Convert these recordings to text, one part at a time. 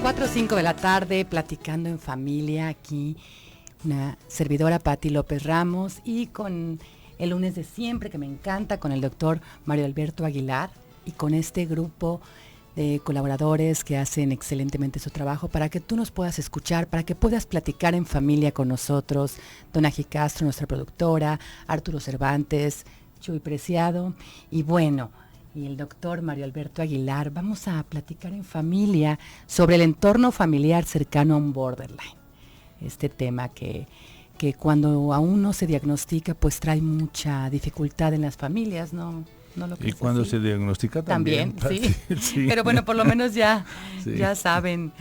4 o 5 de la tarde, platicando en familia aquí, una servidora Pati López Ramos y con el lunes de siempre que me encanta, con el doctor Mario Alberto Aguilar y con este grupo de colaboradores que hacen excelentemente su trabajo para que tú nos puedas escuchar, para que puedas platicar en familia con nosotros. Don Aji Castro, nuestra productora, Arturo Cervantes, Chuy Preciado y bueno, y el doctor Mario Alberto Aguilar. Vamos a platicar en familia sobre el entorno familiar cercano a un borderline. Este tema que cuando aún no se diagnostica, pues trae mucha dificultad en las familias, ¿no? ¿No lo y cuando así? Se diagnostica también. Sí. Sí. Pero bueno, por lo menos ya, sí. ya saben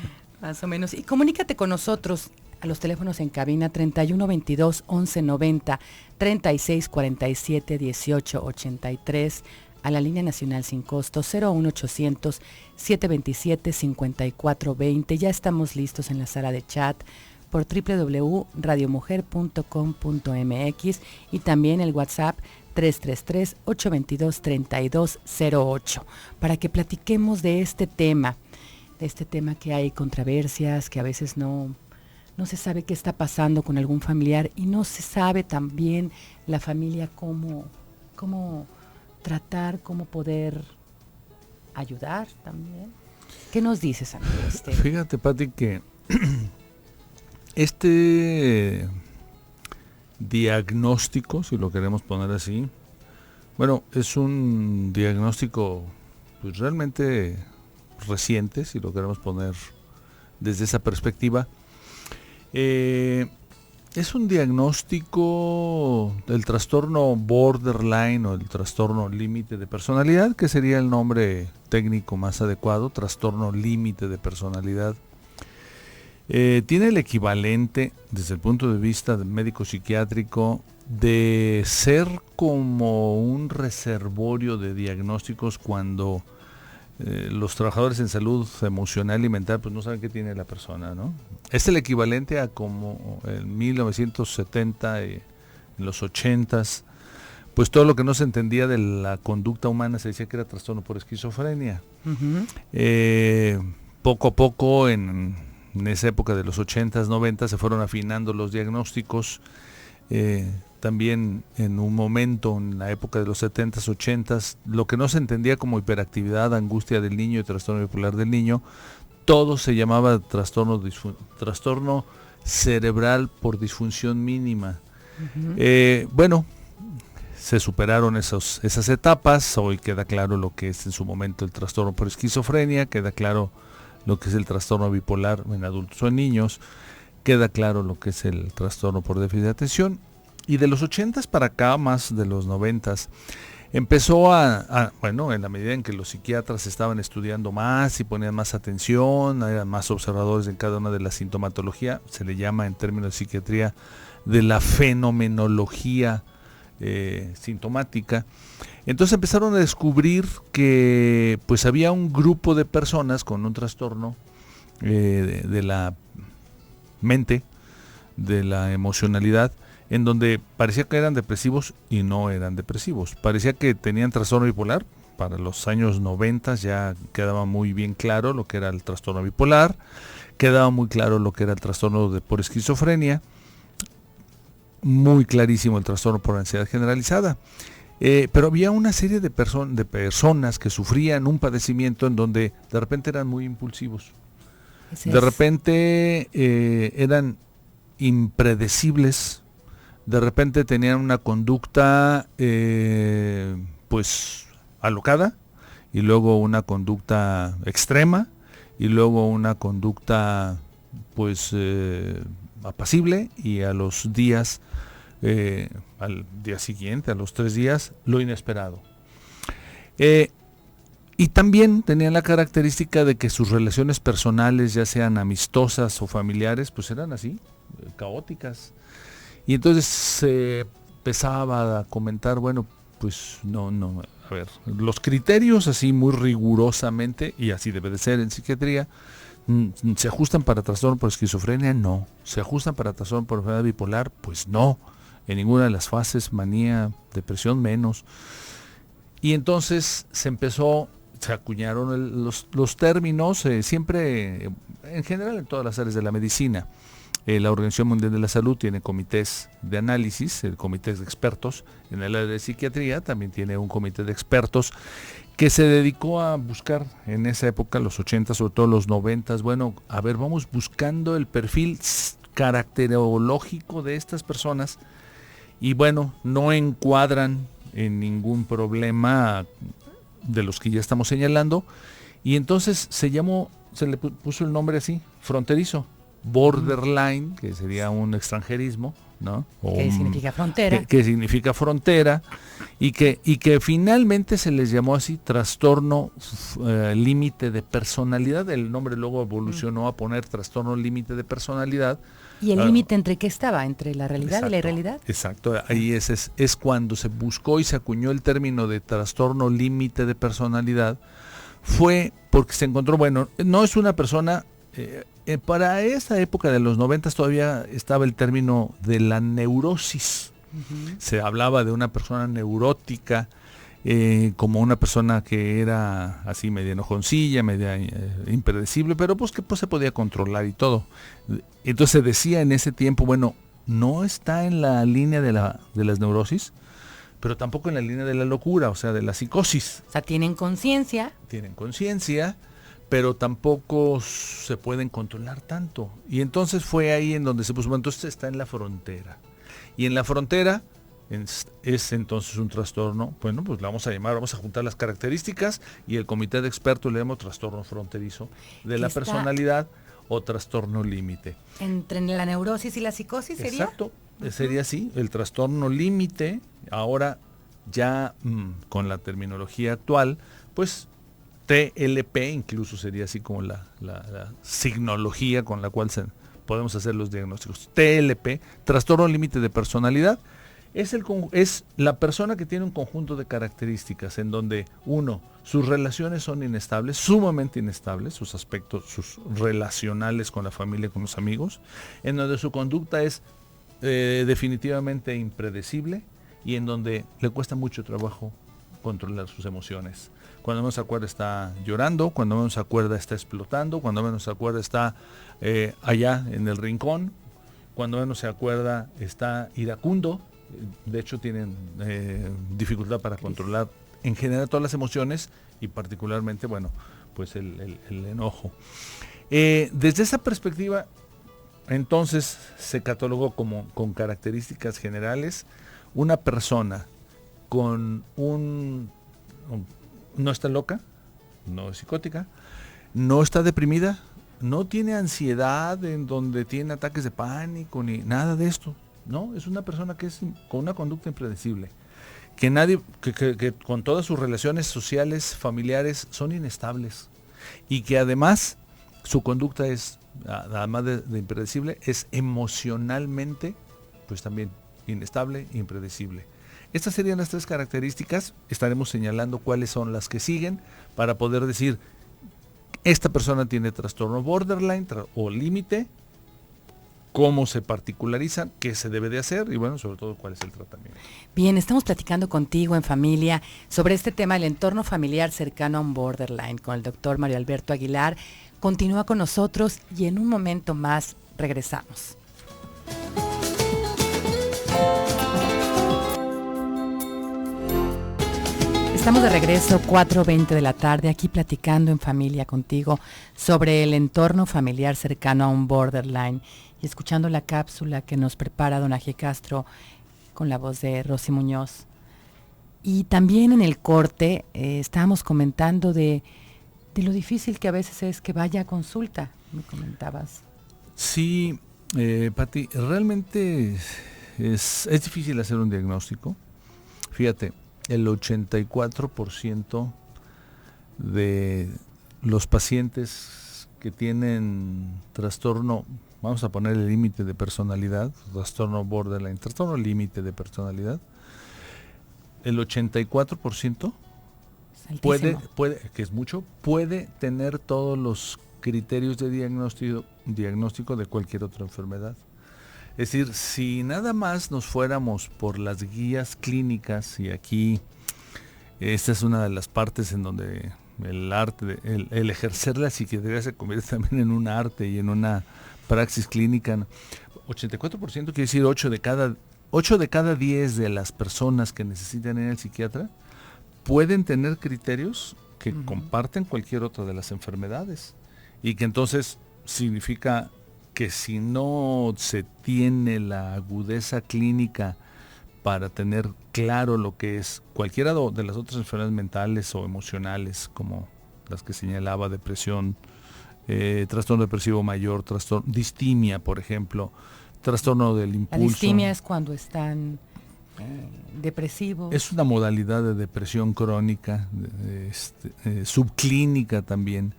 más o menos. Y comunícate con nosotros a los teléfonos en cabina 31 22 11 90, 36 47 18 83, a la línea nacional sin costo 01800 727 54 20. Ya estamos listos en la sala de chat por www.radiomujer.com.mx y también el WhatsApp 333-822-3208 para que platiquemos de este tema que hay controversias, que a veces no se sabe qué está pasando con algún familiar y no se sabe también la familia cómo tratar, cómo poder ayudar también. ¿Qué nos dices, amigo? Fíjate, Pati, que este diagnóstico, si lo queremos poner así, bueno, es un diagnóstico pues realmente reciente, si lo queremos poner desde esa perspectiva. Es un diagnóstico del trastorno borderline o el trastorno límite de personalidad, que sería el nombre técnico más adecuado, trastorno límite de personalidad. Tiene el equivalente, desde el punto de vista médico psiquiátrico, de ser como un reservorio de diagnósticos cuando los trabajadores en salud emocional y mental pues no saben qué tiene la persona, ¿no? Es el equivalente a como en 1970, en los 80s, pues todo lo que no se entendía de la conducta humana se decía que era trastorno por esquizofrenia. Uh-huh. Poco a poco, en esa época de los 80s, 90s, se fueron afinando los diagnósticos. También en un momento, en la época de los 70s, 80s, lo que no se entendía como hiperactividad, angustia del niño y trastorno bipolar del niño, todo se llamaba trastorno cerebral por disfunción mínima. Uh-huh. Bueno, se superaron esas etapas. Hoy queda claro lo que es en su momento el trastorno por esquizofrenia, queda claro lo que es el trastorno bipolar en adultos o en niños, queda claro lo que es el trastorno por déficit de atención. Y de los 80s para acá, más de los 90s, empezó bueno, en la medida en que los psiquiatras estaban estudiando más y ponían más atención, eran más observadores en cada una de la sintomatología, se le llama en términos de psiquiatría de la fenomenología sintomática. Entonces empezaron a descubrir que pues había un grupo de personas con un trastorno de la mente, de la emocionalidad, en donde parecía que eran depresivos y no eran depresivos. Parecía que tenían trastorno bipolar. Para los años 90 ya quedaba muy bien claro lo que era el trastorno bipolar, quedaba muy claro lo que era el trastorno por esquizofrenia, muy clarísimo el trastorno por ansiedad generalizada. Pero había una serie de personas que sufrían un padecimiento en donde de repente eran muy impulsivos. De repente eran impredecibles, de repente tenían una conducta pues alocada, y luego una conducta extrema, y luego una conducta pues apacible, y a los días, al día siguiente, a los 3 días, lo inesperado. Y también tenían la característica de que sus relaciones personales, ya sean amistosas o familiares, pues eran así, caóticas. Y entonces se empezaba a comentar, bueno, pues no, a ver, los criterios así muy rigurosamente, y así debe de ser en psiquiatría, ¿se ajustan para trastorno por esquizofrenia? No. ¿Se ajustan para trastorno por enfermedad bipolar? Pues no. En ninguna de las fases, manía, depresión menos. Y entonces se acuñaron los términos, siempre en general en todas las áreas de la medicina. La Organización Mundial de la Salud tiene comités de análisis, el comité de expertos. En el área de psiquiatría también tiene un comité de expertos que se dedicó a buscar en esa época, los 80, sobre todo los 90, bueno, a ver, vamos buscando el perfil caracterológico de estas personas y bueno, no encuadran en ningún problema de los que ya estamos señalando, y entonces se le puso el nombre así, fronterizo, borderline, que sería un extranjerismo, ¿no? ¿Qué significa frontera? Que significa frontera, y que finalmente se les llamó así, trastorno límite de personalidad. El nombre luego evolucionó a poner trastorno límite de personalidad. ¿Y el límite entre qué estaba? ¿Entre la realidad exacto, y la irrealidad? Exacto, ahí es cuando se buscó y se acuñó el término de trastorno límite de personalidad. Fue porque se encontró, bueno, no es una persona, para esa época de los 90 todavía estaba el término de la neurosis. Uh-huh. Se hablaba de una persona neurótica, como una persona que era así media enojoncilla, media impredecible, pero pues que pues se podía controlar y todo. Entonces se decía en ese tiempo, bueno, no está en la línea de las neurosis, pero tampoco en la línea de la locura, o sea, de la psicosis. O sea, tienen conciencia. Tienen conciencia, pero tampoco se pueden controlar tanto. Y entonces fue ahí en donde se puso, bueno, entonces está en la frontera. Y en la frontera es entonces un trastorno, bueno, pues la vamos a juntar las características y el comité de expertos le damos trastorno fronterizo de la personalidad o trastorno límite. ¿Entre la neurosis y la psicosis sería? Exacto, sería así, el trastorno límite, ahora ya con la terminología actual, pues TLP incluso sería así como la signología con la cual podemos hacer los diagnósticos. TLP, trastorno límite de personalidad, es la persona que tiene un conjunto de características en donde, uno, sus relaciones son inestables, sumamente inestables, sus aspectos, sus relacionales con la familia, con los amigos, en donde su conducta es definitivamente impredecible y en donde le cuesta mucho trabajo controlar sus emociones. Cuando menos se acuerda está llorando, cuando menos se acuerda está explotando, cuando menos se acuerda está allá en el rincón, cuando menos se acuerda está iracundo. De hecho tienen dificultad para controlar en general todas las emociones y particularmente, bueno, pues el enojo. Desde esa perspectiva, entonces se catalogó como con características generales una persona con no está loca, no es psicótica, no está deprimida, no tiene ansiedad en donde tiene ataques de pánico ni nada de esto. No, es una persona que es con una conducta impredecible, que con todas sus relaciones sociales, familiares son inestables y que además su conducta es, además de impredecible, es emocionalmente pues también inestable e impredecible. Estas serían las tres características. Estaremos señalando cuáles son las que siguen para poder decir esta persona tiene trastorno borderline o límite, cómo se particularizan, qué se debe de hacer y bueno, sobre todo cuál es el tratamiento. Bien, estamos platicando contigo en familia sobre este tema del entorno familiar cercano a un borderline con el doctor Mario Alberto Aguilar. Continúa con nosotros y en un momento más regresamos. Estamos de regreso, 4:20 de la tarde, aquí platicando en familia contigo sobre el entorno familiar cercano a un borderline y escuchando la cápsula que nos prepara don Aje Castro con la voz de Rosy Muñoz. Y también en el corte estábamos comentando de lo difícil que a veces es que vaya a consulta, me comentabas. Sí, Pati, realmente es difícil hacer un diagnóstico. Fíjate, el 84% de los pacientes que tienen trastorno, vamos a poner el límite de personalidad, trastorno borderline, trastorno límite de personalidad, el 84% puede, que es mucho, puede tener todos los criterios de diagnóstico de cualquier otra enfermedad. Es decir, si nada más nos fuéramos por las guías clínicas, y aquí esta es una de las partes en donde el arte, el ejercer la psiquiatría se convierte también en un arte y en una praxis clínica. 84% quiere decir 8 de cada 10 de las personas que necesitan ir al psiquiatra pueden tener criterios que comparten cualquier otra de las enfermedades, y que entonces significa que si no se tiene la agudeza clínica para tener claro lo que es cualquiera de las otras enfermedades mentales o emocionales, como las que señalaba, depresión, trastorno depresivo mayor, distimia, por ejemplo, trastorno del impulso. La distimia es cuando están depresivos. Es una modalidad de depresión crónica, subclínica también.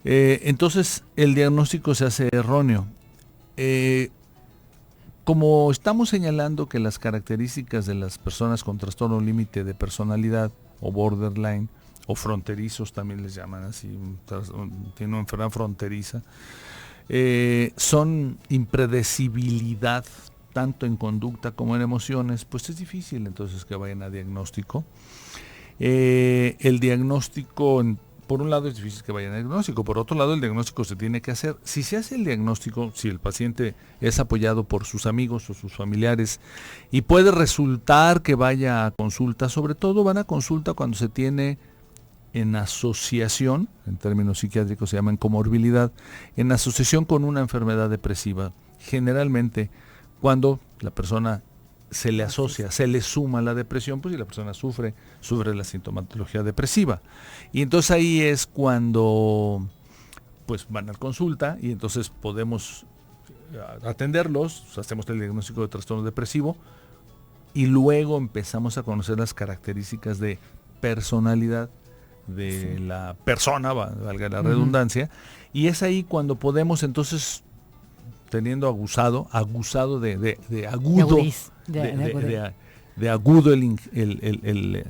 Entonces el diagnóstico se hace erróneo. Como estamos señalando que las características de las personas con trastorno límite de personalidad o borderline, o fronterizos también les llaman así, tiene una enfermedad fronteriza, son impredecibilidad tanto en conducta como en emociones, pues es difícil entonces que vayan a diagnóstico. El diagnóstico, por un lado es difícil que vayan a diagnóstico, por otro lado el diagnóstico se tiene que hacer. Si se hace el diagnóstico, si el paciente es apoyado por sus amigos o sus familiares, y puede resultar que vaya a consulta, sobre todo van a consulta cuando se tiene en asociación, en términos psiquiátricos se llaman comorbilidad, en asociación con una enfermedad depresiva. Generalmente cuando la persona se le asocia, se le suma la depresión, pues si la persona sufre la sintomatología depresiva. Y entonces ahí es cuando pues van a consulta, y entonces podemos atenderlos, hacemos el diagnóstico de trastorno depresivo, y luego empezamos a conocer las características de personalidad de la persona, valga la redundancia, y es ahí cuando podemos entonces, teniendo aguzado de agudo el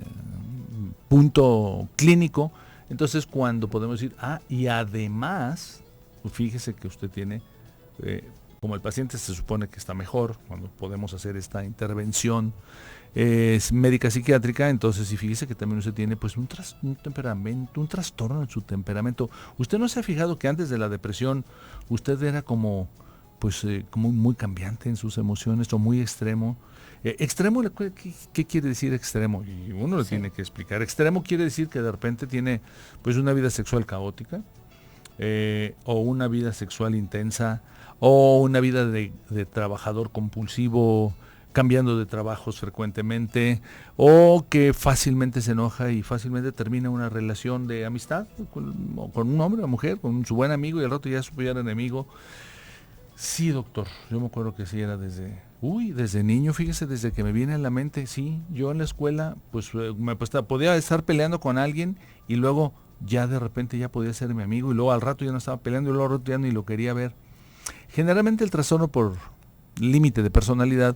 punto clínico, entonces cuando podemos decir, y además, fíjese que usted tiene, como el paciente se supone que está mejor, cuando podemos hacer esta intervención médica psiquiátrica, entonces, y fíjese que también usted tiene pues un temperamento, un trastorno en su temperamento. ¿Usted no se ha fijado que antes de la depresión usted era como muy cambiante en sus emociones, o muy extremo? Extremo, ¿qué quiere decir extremo? Y uno le tiene que explicar. Extremo quiere decir que de repente tiene pues una vida sexual caótica, o una vida sexual intensa, o una vida de trabajador compulsivo, cambiando de trabajos frecuentemente, o que fácilmente se enoja y fácilmente termina una relación de amistad con un hombre o mujer, con su buen amigo, y al rato ya su peor enemigo. Sí, doctor, yo me acuerdo que sí era desde niño, fíjese, desde que me viene a la mente, sí, yo en la escuela, podía estar peleando con alguien, y luego ya de repente ya podía ser mi amigo, y luego al rato ya no estaba peleando, y luego al rato ya ni lo quería ver. Generalmente el trastorno por límite de personalidad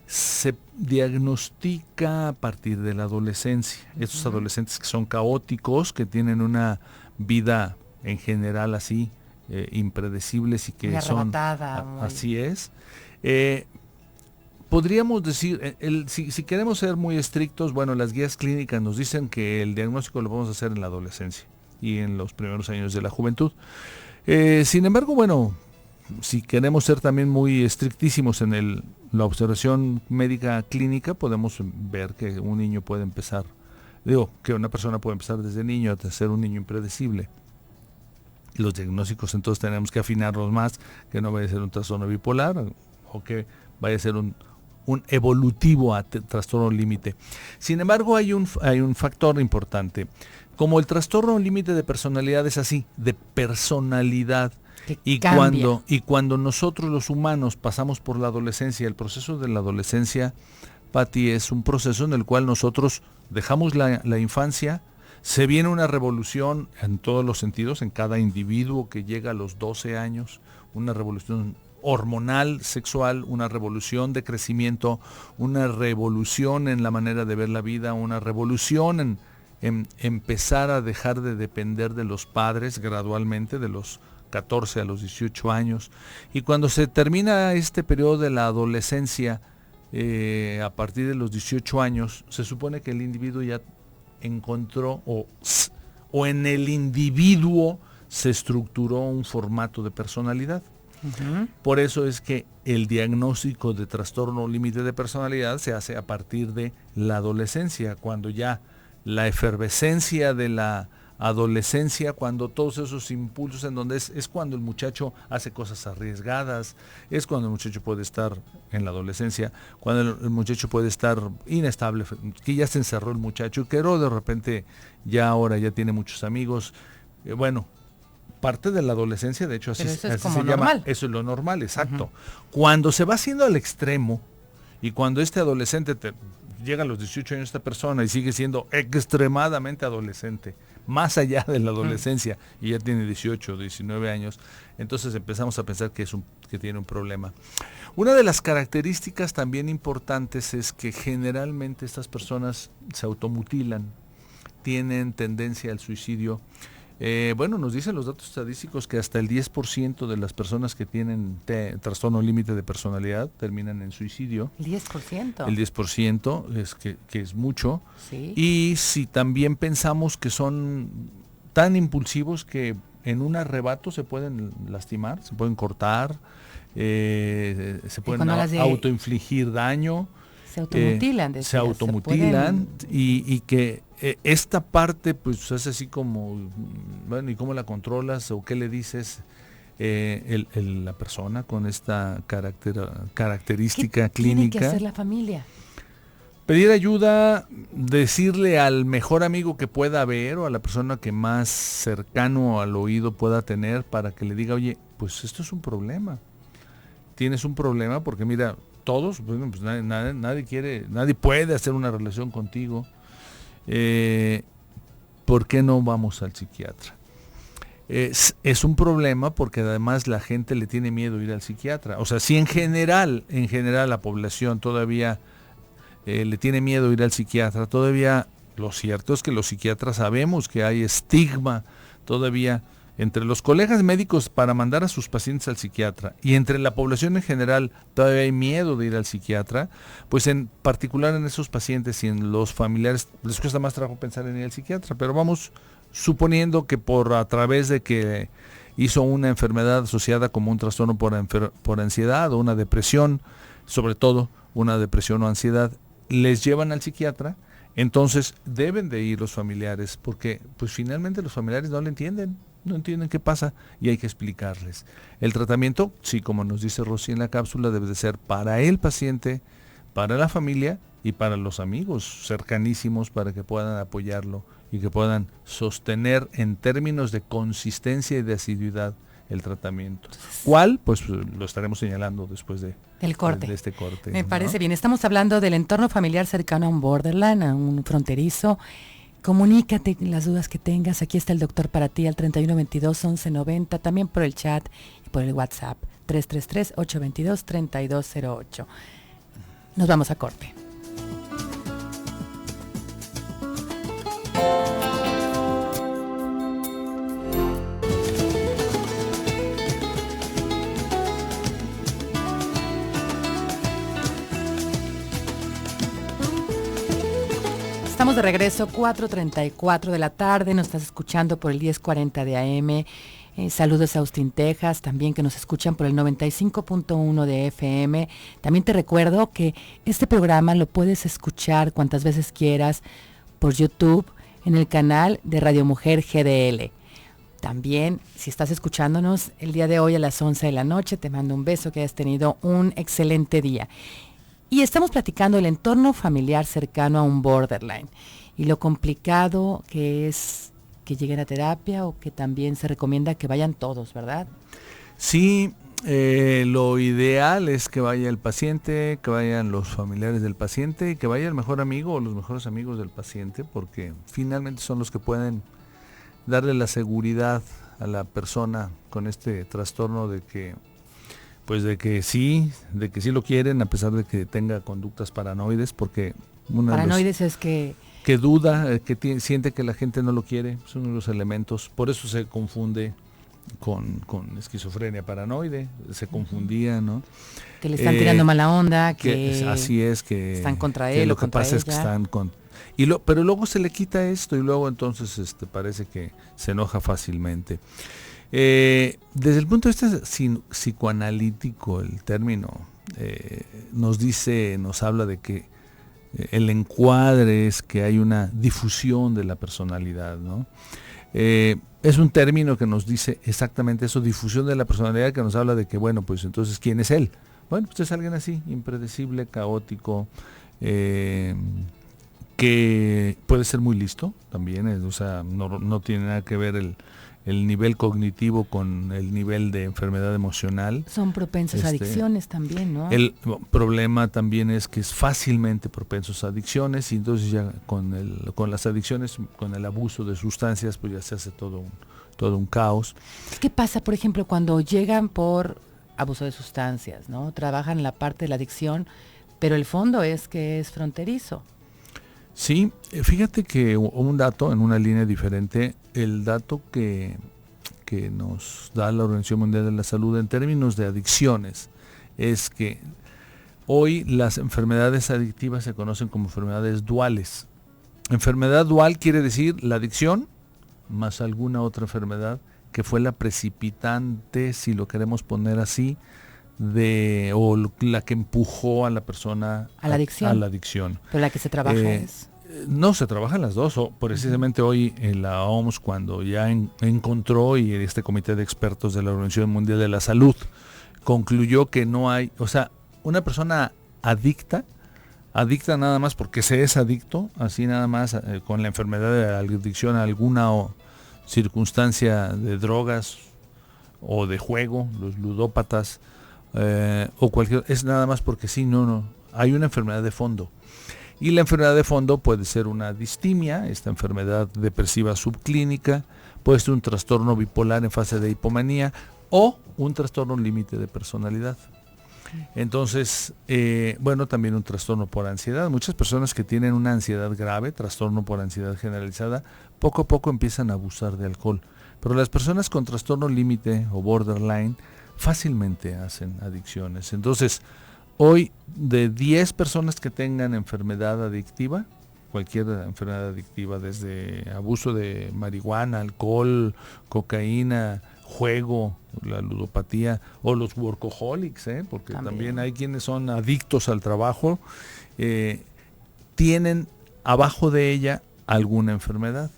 se diagnostica a partir de la adolescencia. Estos adolescentes que son caóticos, que tienen una vida en general así, impredecibles, y que son así es. Podríamos decir, si queremos ser muy estrictos, bueno, las guías clínicas nos dicen que el diagnóstico lo podemos hacer en la adolescencia y en los primeros años de la juventud. Sin embargo, bueno, si queremos ser también muy estrictísimos en la observación médica clínica, podemos ver que un niño puede empezar, que una persona puede empezar desde niño a ser un niño impredecible. Los diagnósticos entonces tenemos que afinarlos más, que no vaya a ser un trastorno bipolar, o que vaya a ser un evolutivo a trastorno límite. Sin embargo, hay un factor importante. Como el trastorno límite de personalidad es así, de personalidad, y cuando nosotros los humanos pasamos por la adolescencia, el proceso de la adolescencia, Pati, es un proceso en el cual nosotros dejamos la infancia, se viene una revolución en todos los sentidos, en cada individuo que llega a los 12 años, una revolución hormonal, sexual, una revolución de crecimiento, una revolución en la manera de ver la vida, una revolución en empezar a dejar de depender de los padres gradualmente, de los 14 a los 18 años. Y cuando se termina este periodo de la adolescencia, a partir de los 18 años, se supone que el individuo ya encontró o en el individuo se estructuró un formato de personalidad. Por eso es que el diagnóstico de trastorno límite de personalidad se hace a partir de la adolescencia, cuando ya la efervescencia de la adolescencia, cuando todos esos impulsos en donde es cuando el muchacho hace cosas arriesgadas, es cuando el muchacho puede estar en la adolescencia, cuando el muchacho puede estar inestable, que ya se encerró el muchacho, que de repente ya ahora ya tiene muchos amigos, bueno, parte de la adolescencia, de hecho así se llama, eso es lo normal, exacto. Cuando se va haciendo al extremo y cuando este adolescente llega a los 18 años esta persona y sigue siendo extremadamente adolescente, más allá de la adolescencia, y ya tiene 18, 19 años, entonces empezamos a pensar que tiene un problema. Una de las características también importantes es que generalmente estas personas se automutilan, tienen tendencia al suicidio. Bueno, nos dicen los datos estadísticos que hasta el 10% de las personas que tienen trastorno límite de personalidad terminan en suicidio. ¿El 10%? El 10% es que es mucho. Sí. Y si también pensamos que son tan impulsivos que en un arrebato se pueden lastimar, se pueden cortar, se pueden autoinfligir daño. Se automutilan. Se automutilan y que esta parte pues es así como, bueno, ¿y cómo la controlas o qué le dices la persona con esta característica clínica? ¿Qué tiene que hacer la familia? Pedir ayuda, decirle al mejor amigo que pueda ver o a la persona que más cercano al oído pueda tener para que le diga, oye, pues esto es un problema. Tienes un problema porque mira, todos, bueno, pues nadie puede hacer una relación contigo. ¿Por qué no vamos al psiquiatra? Es un problema porque además la gente le tiene miedo ir al psiquiatra. O sea, si en general la población todavía le tiene miedo ir al psiquiatra, todavía lo cierto es que los psiquiatras sabemos que hay estigma todavía entre los colegas médicos para mandar a sus pacientes al psiquiatra y entre la población en general todavía hay miedo de ir al psiquiatra, pues en particular en esos pacientes y en los familiares les cuesta más trabajo pensar en ir al psiquiatra, pero vamos suponiendo que a través de que hizo una enfermedad asociada como un trastorno por ansiedad o una depresión, sobre todo una depresión o ansiedad, les llevan al psiquiatra, entonces deben de ir los familiares porque pues finalmente los familiares no entienden qué pasa y hay que explicarles. El tratamiento, sí, como nos dice Rosy en la cápsula, debe de ser para el paciente, para la familia y para los amigos cercanísimos para que puedan apoyarlo y que puedan sostener en términos de consistencia y de asiduidad el tratamiento. ¿Cuál? Pues lo estaremos señalando después del corte. De este corte. Me parece bien. Estamos hablando del entorno familiar cercano a un borderline, a un fronterizo. Comunícate las dudas que tengas. Aquí está el doctor para ti al 3122-1190, también por el chat y por el WhatsApp 333-822-3208. Nos vamos a corte. Estamos de regreso, 4:34 de la tarde, nos estás escuchando por el 1040 de AM. Saludos a Austin, Texas, también que nos escuchan por el 95.1 de FM. También te recuerdo que este programa lo puedes escuchar cuantas veces quieras por YouTube en el canal de Radio Mujer GDL. También, si estás escuchándonos el día de hoy a las 11 de la noche, te mando un beso, que hayas tenido un excelente día. Y estamos platicando el entorno familiar cercano a un borderline y lo complicado que es que lleguen a terapia o que también se recomienda que vayan todos, ¿verdad? Sí, lo ideal es que vaya el paciente, que vayan los familiares del paciente y que vaya el mejor amigo o los mejores amigos del paciente, porque finalmente son los que pueden darle la seguridad a la persona con este trastorno de que sí lo quieren, a pesar de que tenga conductas paranoides, porque paranoides es que duda, que siente que la gente no lo quiere, son uno de los elementos, por eso se confunde con esquizofrenia paranoide, se confundía, ¿no? Que le están tirando mala onda, que así es, que están contra él, que lo o que contra pasa ella. es que están Pero luego se le quita esto y luego entonces parece que se enoja fácilmente. Desde el punto de vista psicoanalítico, el término nos habla de que el encuadre es que hay una difusión de la personalidad, ¿no? Es un término que nos dice exactamente eso, difusión de la personalidad, que nos habla de que, bueno, pues entonces, ¿quién es él? Bueno, pues es alguien así, impredecible, caótico, que puede ser muy listo también, o sea, no tiene nada que ver el nivel cognitivo con el nivel de enfermedad emocional. Son propensos a adicciones también, ¿no? El problema también es que es fácilmente propensos a adicciones, y entonces ya con las adicciones, con el abuso de sustancias, pues ya se hace todo un caos. ¿Qué pasa, por ejemplo, cuando llegan por abuso de sustancias, ¿no? Trabajan en la parte de la adicción, pero el fondo es que es fronterizo. Sí, fíjate que un dato en una línea diferente, el dato que nos da la Organización Mundial de la Salud en términos de adicciones es que hoy las enfermedades adictivas se conocen como enfermedades duales. Enfermedad dual quiere decir la adicción más alguna otra enfermedad que fue la precipitante, si lo queremos poner así, o la que empujó a la persona a la adicción. Pero la que se trabaja no, se trabajan las dos. Precisamente hoy en la OMS, cuando ya encontró, y este comité de expertos de la Organización Mundial de la Salud concluyó que no hay, o sea, una persona adicta nada más porque se es adicto, así nada más con la enfermedad de adicción a alguna circunstancia de drogas o de juego, los ludópatas, o cualquier, es nada más porque sí, no, hay una enfermedad de fondo. Y la enfermedad de fondo puede ser una distimia, esta enfermedad depresiva subclínica, puede ser un trastorno bipolar en fase de hipomanía o un trastorno límite de personalidad. Entonces, también un trastorno por ansiedad. Muchas personas que tienen una ansiedad grave, trastorno por ansiedad generalizada, poco a poco empiezan a abusar de alcohol. Pero las personas con trastorno límite o borderline fácilmente hacen adicciones. Entonces, hoy de 10 personas que tengan enfermedad adictiva, cualquier enfermedad adictiva, desde abuso de marihuana, alcohol, cocaína, juego, la ludopatía o los workaholics, porque también hay quienes son adictos al trabajo, tienen abajo de ella alguna enfermedad.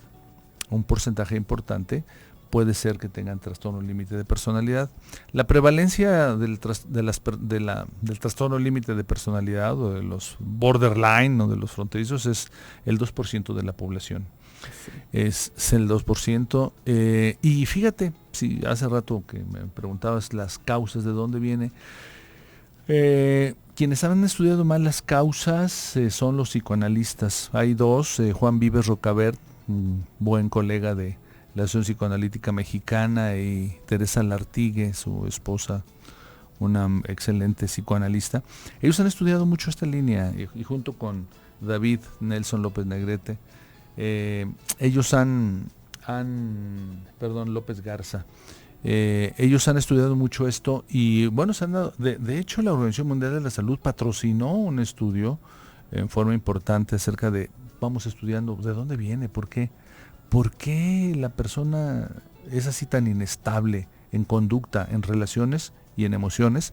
Un porcentaje importante puede ser que tengan trastorno límite de personalidad. La prevalencia del trastorno límite de personalidad o de los borderline o de los fronterizos es el 2% de la población. Sí. Es el 2%. Y fíjate, si hace rato que me preguntabas las causas de dónde viene, quienes han estudiado más las causas son los psicoanalistas. Hay dos, Juan Vives Rocabert, un buen colega de la Asociación Psicoanalítica Mexicana, y Teresa Lartigue, su esposa, una excelente psicoanalista. Ellos han estudiado mucho esta línea y junto con David Nelson López Negrete, ellos López Garza, ellos han estudiado mucho esto y bueno, se han dado, de hecho la Organización Mundial de la Salud patrocinó un estudio en forma importante acerca de, vamos estudiando de dónde viene, por qué la persona es así tan inestable en conducta, en relaciones y en emociones,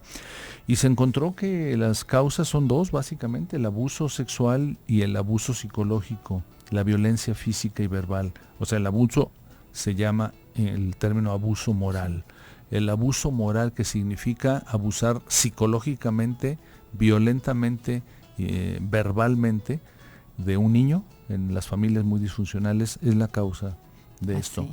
y se encontró que las causas son dos básicamente: el abuso sexual y el abuso psicológico, la violencia física y verbal. O sea, el abuso se llama el término abuso moral. El abuso moral, que significa abusar psicológicamente, violentamente, verbalmente de un niño en las familias muy disfuncionales, es la causa de esto.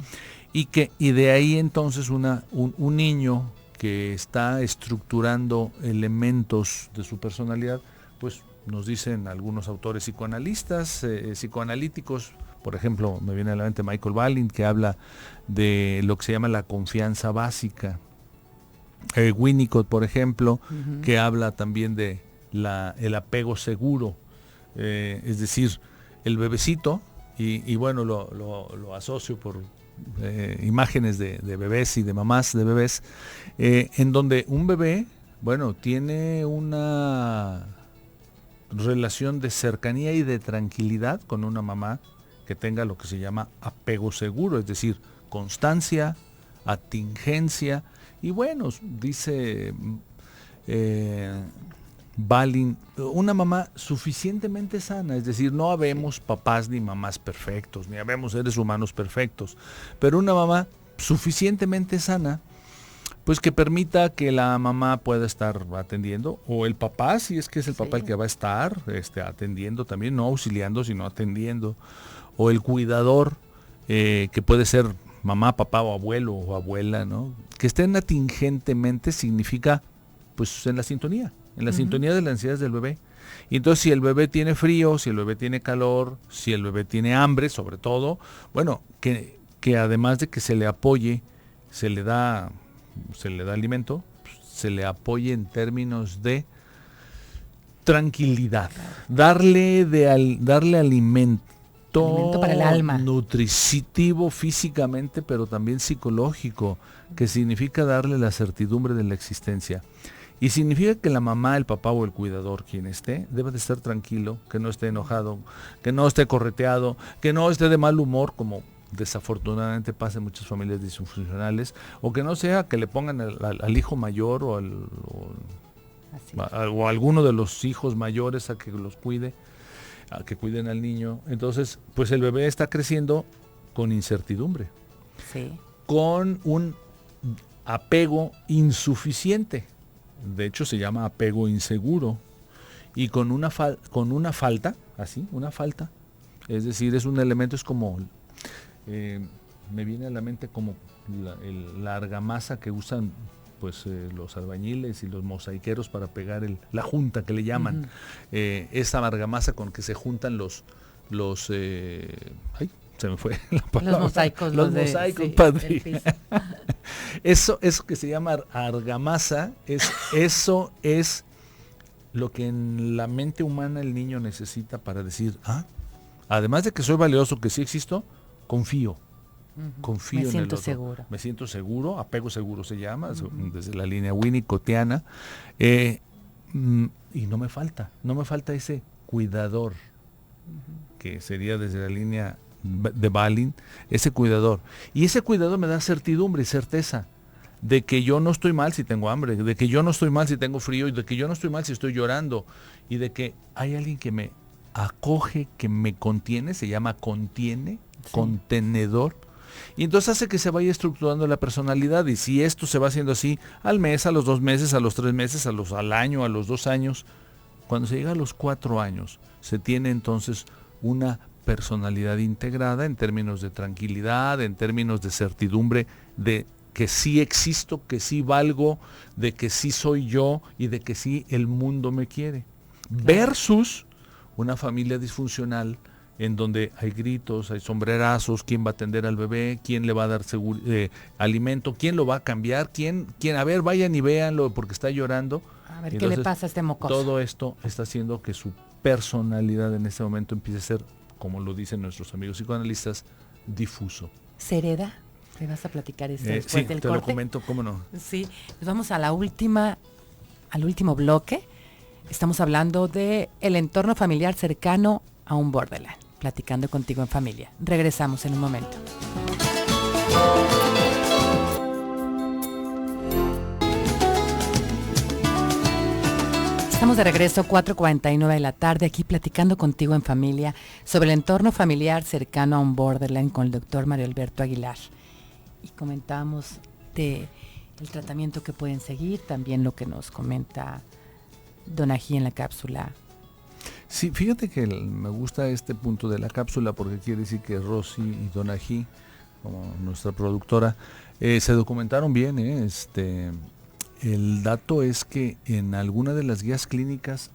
Y de ahí entonces un niño que está estructurando elementos de su personalidad, pues nos dicen algunos autores psicoanalistas, psicoanalíticos, por ejemplo, me viene a la mente Michael Balint, que habla de lo que se llama la confianza básica. Winnicott, por ejemplo, que habla también de el apego seguro, es decir, el bebecito, y bueno, lo asocio por imágenes de bebés y de mamás de bebés, en donde un bebé, bueno, tiene una relación de cercanía y de tranquilidad con una mamá que tenga lo que se llama apego seguro, es decir, constancia, atingencia, y bueno, dice Balin, una mamá suficientemente sana, es decir, no habemos papás ni mamás perfectos, ni habemos seres humanos perfectos, pero una mamá suficientemente sana, pues que permita que la mamá pueda estar atendiendo, o el papá, si es que es el papá el que va a estar atendiendo también, no auxiliando, sino atendiendo, o el cuidador, que puede ser mamá, papá o abuelo o abuela, ¿no? Que estén atingentemente significa, pues, en la sintonía de las necesidades del bebé. Y entonces, si el bebé tiene frío, si el bebé tiene calor, si el bebé tiene hambre, sobre todo, bueno, que además de que se le apoye, se le da alimento, se le apoye en términos de tranquilidad, darle alimento para el alma, nutritivo físicamente, pero también psicológico, que significa darle la certidumbre de la existencia. Y significa que la mamá, el papá o el cuidador, quien esté, debe de estar tranquilo, que no esté enojado, que no esté correteado, que no esté de mal humor, como desafortunadamente pasa en muchas familias disfuncionales, o que no sea que le pongan al hijo mayor o a alguno de los hijos mayores a que los cuide, a que cuiden al niño. Entonces, pues el bebé está creciendo con incertidumbre, con un apego insuficiente, de hecho se llama apego inseguro, y con una falta, es decir, es un elemento, es como, me viene a la mente como la argamasa que usan pues los albañiles y los mosaiqueros para pegar la junta que le llaman, esa argamasa con que se juntan se me fue la palabra. Los mosaicos, padre. Eso que se llama argamasa, eso es lo que en la mente humana el niño necesita para decir, además de que soy valioso, que sí existo, confío. Confío en el otro. Seguro. Me siento seguro, apego seguro se llama, desde la línea winnicottiana, y no me falta ese cuidador, que sería desde la línea de Balin, ese cuidador. Y ese cuidador me da certidumbre y certeza de que yo no estoy mal si tengo hambre, de que yo no estoy mal si tengo frío, y de que yo no estoy mal si estoy llorando, y de que hay alguien que me acoge, que me contiene, se llama contenedor. Y entonces hace que se vaya estructurando la personalidad, y si esto se va haciendo así al mes, a los 2 meses, a los 3 meses, al año, a los 2 años, cuando se llega a los 4 años, se tiene entonces una personalidad integrada en términos de tranquilidad, en términos de certidumbre, de que sí existo, que sí valgo, de que sí soy yo y de que sí el mundo me quiere. Claro. Versus una familia disfuncional en donde hay gritos, hay sombrerazos, quién va a atender al bebé, quién le va a dar alimento, quién lo va a cambiar, quién, a ver, vayan y véanlo porque está llorando. A ver, entonces, ¿qué le pasa a este mocoso? Todo esto está haciendo que su personalidad en este momento empiece a ser, como lo dicen nuestros amigos psicoanalistas, difuso. ¿Se hereda? ¿Me vas a platicar esto después del corte? Sí, te lo comento, ¿cómo no? Sí, pues vamos a al último bloque. Estamos hablando de el entorno familiar cercano a un borderline. Platicando contigo en familia. Regresamos en un momento. Estamos de regreso, 4:49 de la tarde, aquí platicando contigo en familia sobre el entorno familiar cercano a un borderline con el doctor Mario Alberto Aguilar. Y comentábamos de el tratamiento que pueden seguir, también lo que nos comenta Donají en la cápsula. Sí, fíjate que me gusta este punto de la cápsula porque quiere decir que Rosy y Donají, como nuestra productora, se documentaron bien. El dato es que en alguna de las guías clínicas,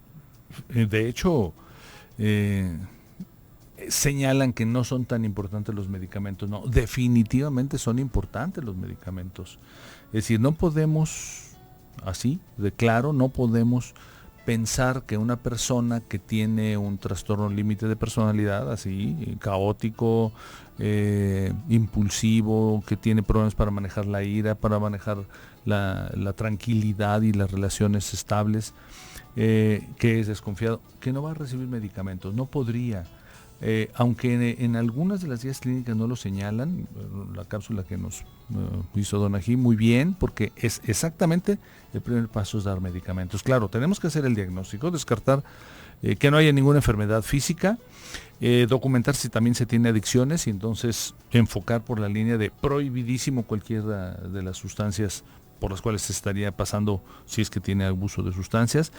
de hecho, señalan que no son tan importantes los medicamentos. No, definitivamente son importantes los medicamentos. Es decir, no podemos, así de claro, no podemos pensar que una persona que tiene un trastorno límite de personalidad, así, caótico, impulsivo, que tiene problemas para manejar la ira, para manejar la tranquilidad y las relaciones estables, que es desconfiado, que no va a recibir medicamentos, no podría. Aunque en algunas de las guías clínicas no lo señalan, la cápsula que nos hizo Don Ají, muy bien, porque es exactamente el primer paso es dar medicamentos. Claro, tenemos que hacer el diagnóstico, descartar que no haya ninguna enfermedad física, documentar si también se tiene adicciones y entonces enfocar por la línea de prohibidísimo cualquiera de las sustancias por las cuales se estaría pasando si es que tiene abuso de sustancias.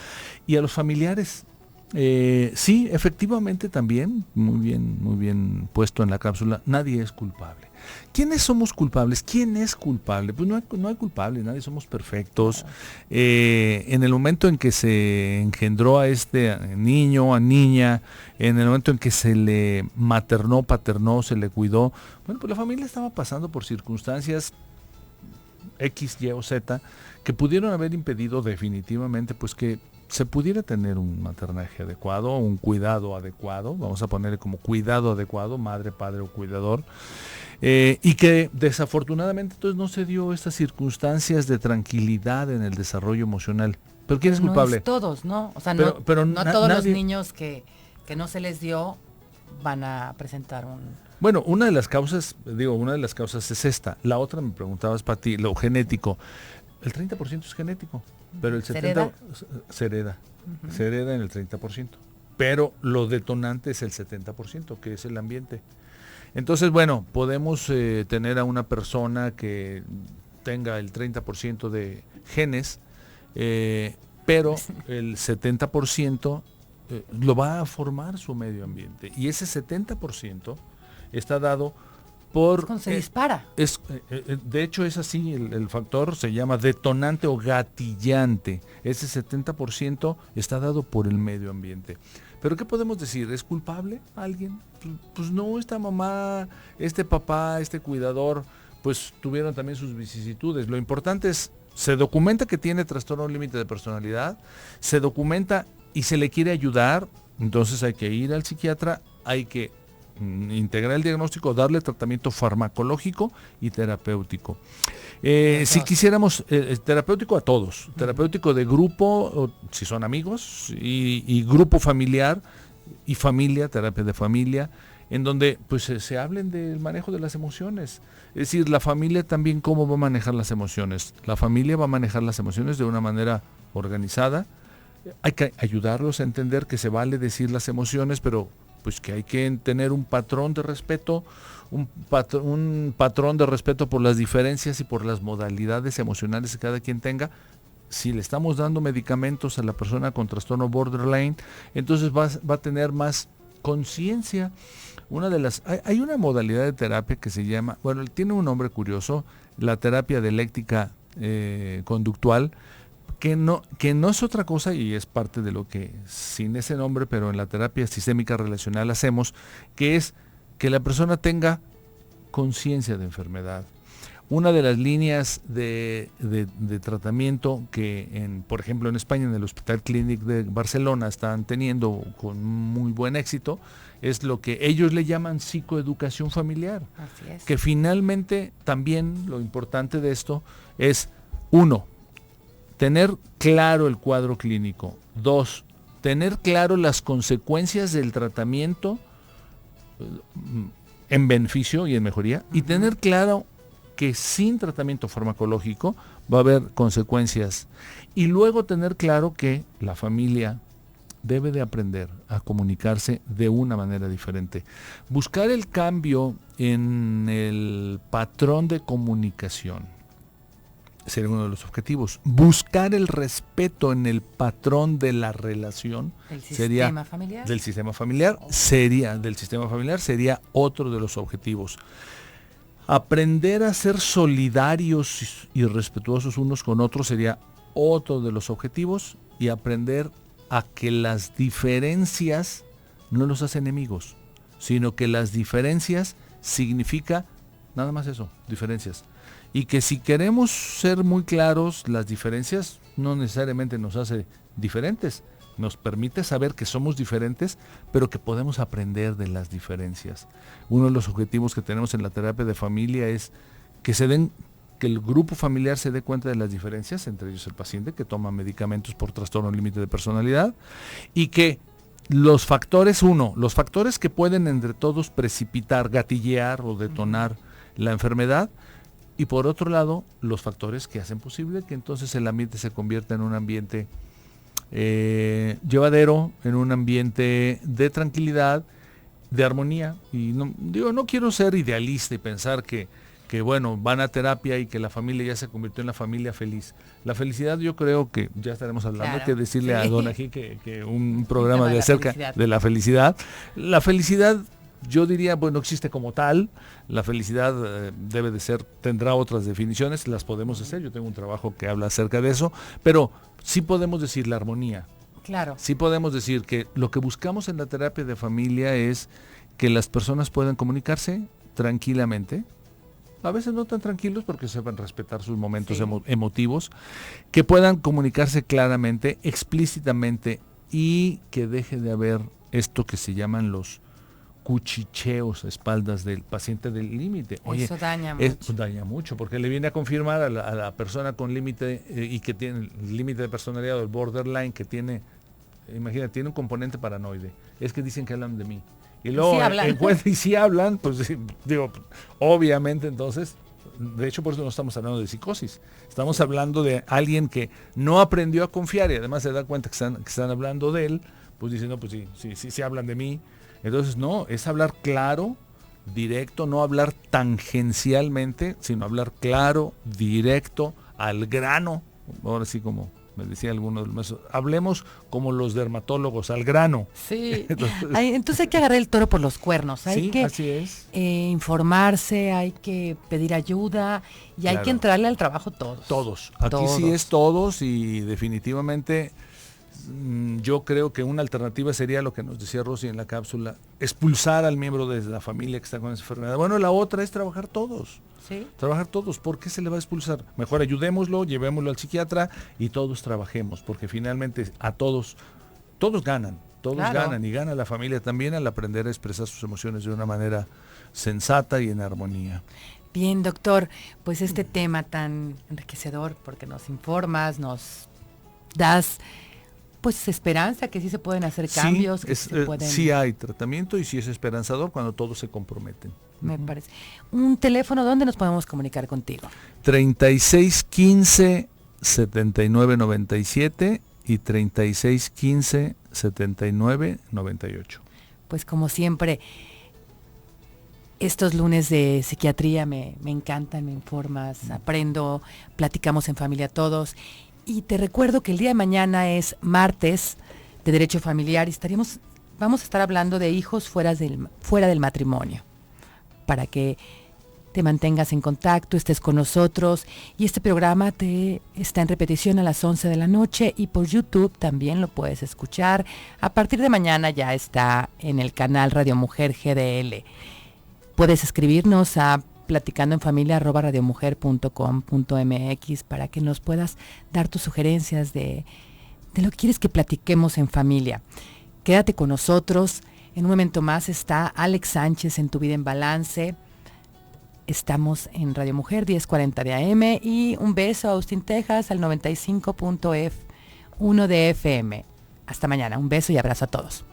Y a los familiares, sí, efectivamente también, muy bien puesto en la cápsula, nadie es culpable. ¿Quiénes somos culpables? ¿Quién es culpable? Pues no hay culpable, nadie somos perfectos. En el momento en que se engendró a este niño, a niña, en el momento en que se le maternó, paternó, se le cuidó, bueno, pues la familia estaba pasando por circunstancias X, Y o Z que pudieron haber impedido definitivamente pues que se pudiera tener un maternaje adecuado, un cuidado adecuado, vamos a ponerle como cuidado adecuado, madre, padre o cuidador, y que desafortunadamente entonces no se dio estas circunstancias de tranquilidad en el desarrollo emocional. ¿Pero quién es culpable? No es todos, ¿no? O sea, pero no todos los niños que no se les dio van a presentar un... Bueno, una de las causas es esta. La otra me preguntabas, Pati, lo genético. El 30% es genético, pero el 70% se hereda. Se hereda en el 30%. Pero lo detonante es el 70%, que es el ambiente. Entonces, bueno, podemos tener a una persona que tenga el 30% de genes, pero el 70% lo va a formar su medio ambiente. Y ese 70% está dado por... Se dispara. De hecho es así, el factor se llama detonante o gatillante. Ese 70% está dado por el medio ambiente. Pero ¿qué podemos decir? ¿Es culpable alguien? Pues no, esta mamá, este papá, este cuidador, pues tuvieron también sus vicisitudes. Lo importante es, se documenta que tiene trastorno límite de personalidad, se documenta y se le quiere ayudar, entonces hay que ir al psiquiatra, hay que integrar el diagnóstico, darle tratamiento farmacológico y terapéutico. Si quisiéramos, terapéutico a todos, terapéutico de grupo, si son amigos, y grupo familiar y familia, terapia de familia, en donde pues se hablen del manejo de las emociones. Es decir, la familia también cómo va a manejar las emociones. La familia va a manejar las emociones de una manera organizada. Hay que ayudarlos a entender que se vale decir las emociones, pero pues que hay que tener un patrón de respeto, un patrón de respeto por las diferencias y por las modalidades emocionales que cada quien tenga. Si le estamos dando medicamentos a la persona con trastorno borderline, entonces va a tener más conciencia. Hay una modalidad de terapia que se llama, bueno, tiene un nombre curioso, la terapia dialéctica conductual, que no es otra cosa y es parte de lo que sin ese nombre, pero en la terapia sistémica relacional hacemos, que es que la persona tenga conciencia de enfermedad. Una de las líneas de tratamiento que, por ejemplo, en España, en el Hospital Clínic de Barcelona, están teniendo con muy buen éxito, es lo que ellos le llaman psicoeducación familiar. Así es. Que finalmente también lo importante de esto es, 1, tener claro el cuadro clínico. 2, tener claro las consecuencias del tratamiento en beneficio y en mejoría. Y tener claro que sin tratamiento farmacológico va a haber consecuencias. Y luego tener claro que la familia debe de aprender a comunicarse de una manera diferente. Buscar el cambio en el patrón de comunicación sería uno de los objetivos. Buscar el respeto en el patrón de la relación del sistema familiar sería otro de los objetivos. Aprender a ser solidarios y respetuosos unos con otros sería otro de los objetivos, y aprender a que las diferencias no los hacen enemigos, sino que las diferencias significa nada más eso, diferencias. Y que si queremos ser muy claros, las diferencias no necesariamente nos hace diferentes, nos permite saber que somos diferentes, pero que podemos aprender de las diferencias. Uno de los objetivos que tenemos en la terapia de familia es que que el grupo familiar se dé cuenta de las diferencias, entre ellos el paciente que toma medicamentos por trastorno límite de personalidad, y que los factores que pueden entre todos precipitar, gatillear o detonar la enfermedad, y por otro lado, los factores que hacen posible que entonces el ambiente se convierta en un ambiente llevadero, en un ambiente de tranquilidad, de armonía. Y no quiero ser idealista y pensar que bueno, van a terapia y que la familia ya se convirtió en la familia feliz. La felicidad, yo creo que ya estaremos hablando, hay que decirle a Don Ají que un programa de acerca de la felicidad. La felicidad, yo diría, bueno, existe como tal. La felicidad debe de ser, tendrá otras definiciones, las podemos hacer. Yo tengo un trabajo que habla acerca de eso, pero sí podemos decir la armonía. Claro. Sí podemos decir que lo que buscamos en la terapia de familia es que las personas puedan comunicarse tranquilamente, a veces no tan tranquilos porque sepan respetar sus momentos emotivos, que puedan comunicarse claramente, explícitamente, y que deje de haber esto que se llaman los cuchicheos a espaldas del paciente del límite. Oye, eso daña mucho. Daña mucho, porque le viene a confirmar a la persona con límite y que tiene el límite de personalidad, el borderline, que tiene, imagínate, tiene un componente paranoide. Es que dicen que hablan de mí. Y luego sí hablan, pues digo, obviamente entonces, de hecho por eso no estamos hablando de psicosis, estamos hablando de alguien que no aprendió a confiar y además se da cuenta que están hablando de él, pues dice, no, pues sí hablan de mí. Entonces no, es hablar claro, directo, no hablar tangencialmente, sino hablar claro, directo, al grano. Ahora sí, como me decía alguno de los maestros, hablemos como los dermatólogos, al grano. Sí, entonces hay que agarrar el toro por los cuernos, hay que así es. Informarse, hay que pedir ayuda y hay que entrarle al trabajo todos. Aquí sí es todos, y definitivamente yo creo que una alternativa sería lo que nos decía Rosy en la cápsula, expulsar al miembro de la familia que está con esa enfermedad. Bueno, la otra es trabajar todos. ¿Sí? Trabajar todos. ¿Por qué se le va a expulsar? Mejor ayudémoslo, llevémoslo al psiquiatra y todos trabajemos, porque finalmente todos ganan, ganan, y gana la familia también al aprender a expresar sus emociones de una manera sensata y en armonía. Bien, doctor, pues este tema tan enriquecedor, porque nos informas, nos das pues esperanza que sí se pueden hacer cambios. Sí hay tratamiento y sí es esperanzador cuando todos se comprometen. Me parece. Un teléfono, ¿dónde nos podemos comunicar contigo? 3615 7997 y 3615 7998. Pues como siempre, estos lunes de psiquiatría me encantan, me informas, aprendo, platicamos en familia todos. Y te recuerdo que el día de mañana es martes de Derecho Familiar y vamos a estar hablando de hijos fuera del matrimonio, para que te mantengas en contacto, estés con nosotros. Y este programa está en repetición a las 11 de la noche y por YouTube también lo puedes escuchar. A partir de mañana ya está en el canal Radio Mujer GDL. Puedes escribirnos a platicandoenfamilia@radiomujer.com.mx para que nos puedas dar tus sugerencias de lo que quieres que platiquemos en familia. Quédate con nosotros. En un momento más está Alex Sánchez en Tu Vida en Balance. Estamos en Radio Mujer 1040 de AM y un beso a Austin, Texas al 95.1 de FM. Hasta mañana. Un beso y abrazo a todos.